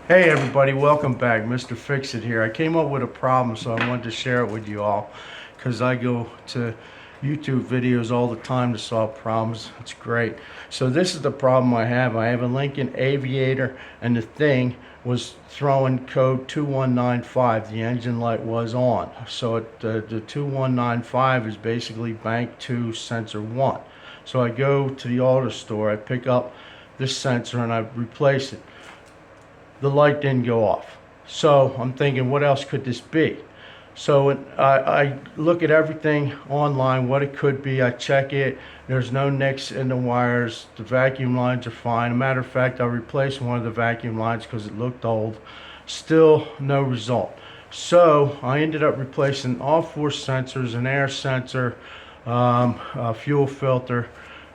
Hey everybody, welcome back. Mr. Fix-It here. I came up with a problem, so I wanted to share it with you all because I go to YouTube videos all the time to solve problems. It's great. So this is the problem I have. I have a Lincoln Aviator and the thing was throwing code 2195. The engine light was on. So the 2195 is basically bank 2 sensor 1. So I go to the auto store, I pick up this sensor and I replace it. The light didn't go off. So I'm thinking, what else could this be? So I look at everything online, what it could be. I check it. There's no nicks in the wires. The vacuum lines are fine. As a matter of fact, I replaced one of the vacuum lines because it looked old. Still no result. So I ended up replacing all 4 sensors, an air sensor, a fuel filter,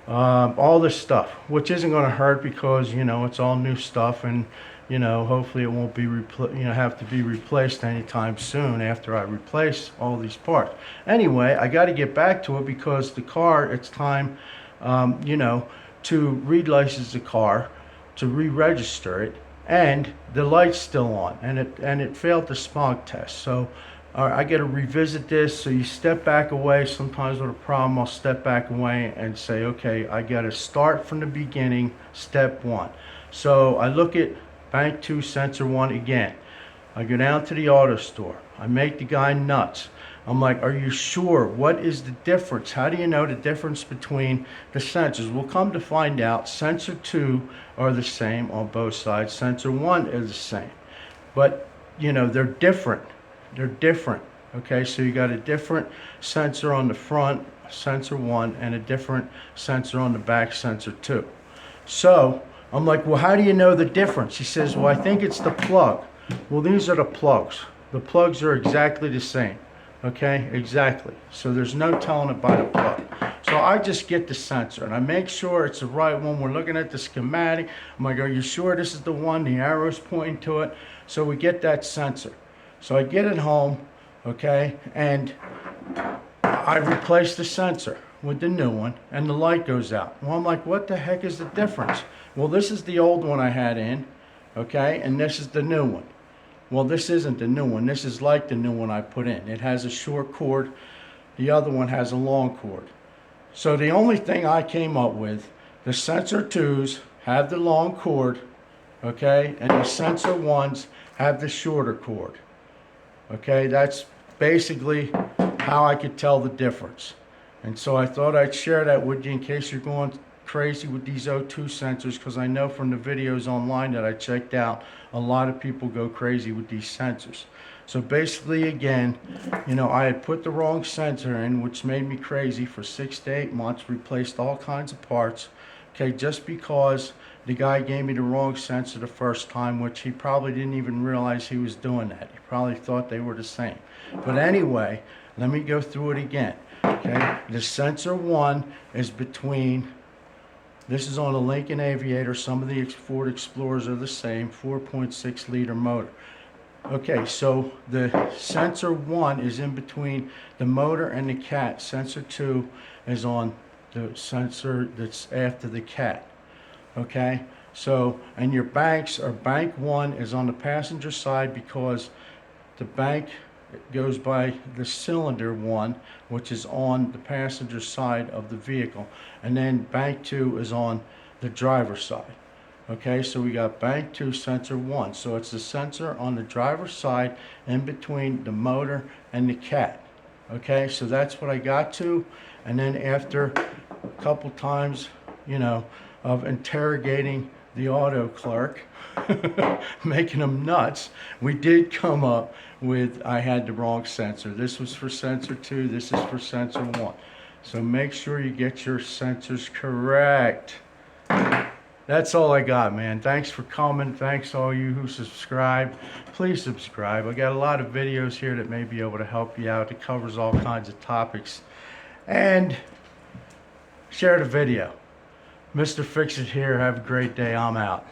all this stuff, which isn't going to hurt because it's all new stuff, and hopefully it won't be have to be replaced anytime soon after I replace all these parts. Anyway, I got to get back to it because the car, it's time to re-license the car, to re-register it, and the light's still on, and it failed the smog test. So I got to revisit this. So you step back away. Sometimes with a problem, I'll step back away and say, okay, I got to start from the beginning, step 1. So I look at bank 2 sensor 1 again. I go down to the auto store. I make the guy nuts. I'm like, are you sure? What is the difference? How do you know the difference between the sensors? We'll come to find out sensor 2 are the same on both sides. Sensor 1 is the same. But, they're different. They're different. Okay, so you got a different sensor on the front, sensor 1, and a different sensor on the back, sensor 2. So I'm like, well, how do you know the difference? He says, well, I think it's the plug. Well, these are the plugs. The plugs are exactly the same. Okay, exactly. So there's no telling it by the plug. So I just get the sensor and I make sure it's the right one. We're looking at the schematic. I'm like, are you sure this is the one? The arrow's pointing to it. So we get that sensor. So I get it home, okay, and I replace the sensor with the new one, and the light goes out. Well, I'm like, what the heck is the difference? Well, this is the old one I had in, okay, and this is the new one. Well, this isn't the new one. This is like the new one I put in. It has a short cord. The other one has a long cord. So the only thing I came up with, the sensor 2s have the long cord, okay, and the sensor 1s have the shorter cord. Okay, that's basically how I could tell the difference. And so I thought I'd share that with you in case you're going crazy with these O-2 sensors, because I know from the videos online that I checked out, a lot of people go crazy with these sensors. So basically, again, I had put the wrong sensor in, which made me crazy for 6 to 8 months, replaced all kinds of parts, okay, just because the guy gave me the wrong sensor the first time, which he probably didn't even realize he was doing that. He probably thought they were the same. But anyway, let me go through it again. Okay, the sensor 1 is between, this is on a Lincoln Aviator. Some of the Ford Explorers are the same, 4.6 liter motor. Okay, so the sensor 1 is in between the motor and the cat. Sensor 2 is on the sensor that's after the cat. Okay, so, and your banks are, bank 1 is on the passenger side because the bank goes by the cylinder 1, which is on the passenger side of the vehicle, and then bank 2 is on the driver's side. Okay, so we got bank 2 sensor 1, so it's the sensor on the driver's side in between the motor and the cat. Okay, so that's what I got to, and then after a couple times, of interrogating the auto clerk, making them nuts, we did come up with, I had the wrong sensor. This was for sensor 2, this is for sensor 1. So make sure you get your sensors correct. That's all I got, man. Thanks for coming. Thanks all you who subscribe. Please subscribe. I got a lot of videos here that may be able to help you out. It covers all kinds of topics. And share the video. Mr. Fix-It here. Have a great day. I'm out.